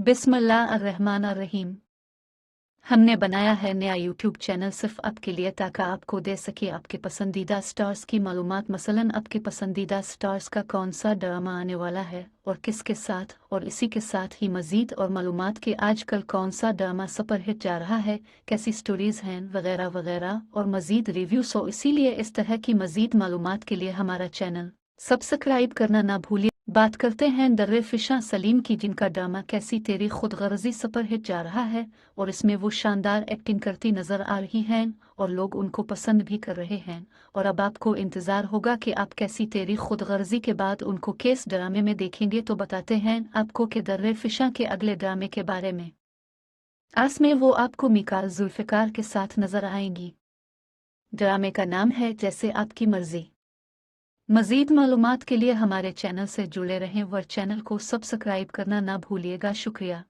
बिस्मिल्लाहिर्रहमानिर्रहीम। हमने बनाया है नया यूट्यूब चैनल सिर्फ आपके लिए ताकि आपको दे सके आपके पसंदीदा स्टार्स की मालूमात, मसलन आपके पसंदीदा स्टार्स का कौन सा ड्रामा आने वाला है और किसके साथ, और इसी के साथ ही मज़ीद और मालूमात के आजकल कौन सा ड्रामा सुपरहिट जा रहा है, कैसी स्टोरीज़ हैं वगैरह वगैरह, और मज़ीद रिव्यू। सो इसीलिए इस तरह की मज़ीद मालूमात के लिए हमारा चैनल सब्सक्राइब करना ना भूलिए। बात करते हैं दर्रे फिशा सलीम की, जिनका ड्रामा कैसी तेरी खुदगर्जी सुपरहिट जा रहा है और इसमें वो शानदार एक्टिंग करती नजर आ रही हैं और लोग उनको पसंद भी कर रहे हैं। और अब आपको इंतज़ार होगा कि आप कैसी तेरी खुदगर्जी के बाद उनको किस ड्रामे में देखेंगे। तो बताते हैं आपको कि दर्रे फिशा के अगले ड्रामे के बारे में। आज में वो आपको मिकाल जुल्फ़िकार के साथ नजर आएंगी। ड्रामे का नाम है जैसे आपकी मर्जी। मज़ीद मालूमात के लिए हमारे चैनल से जुड़े रहें व चैनल को सब्सक्राइब करना ना भूलिएगा। शुक्रिया।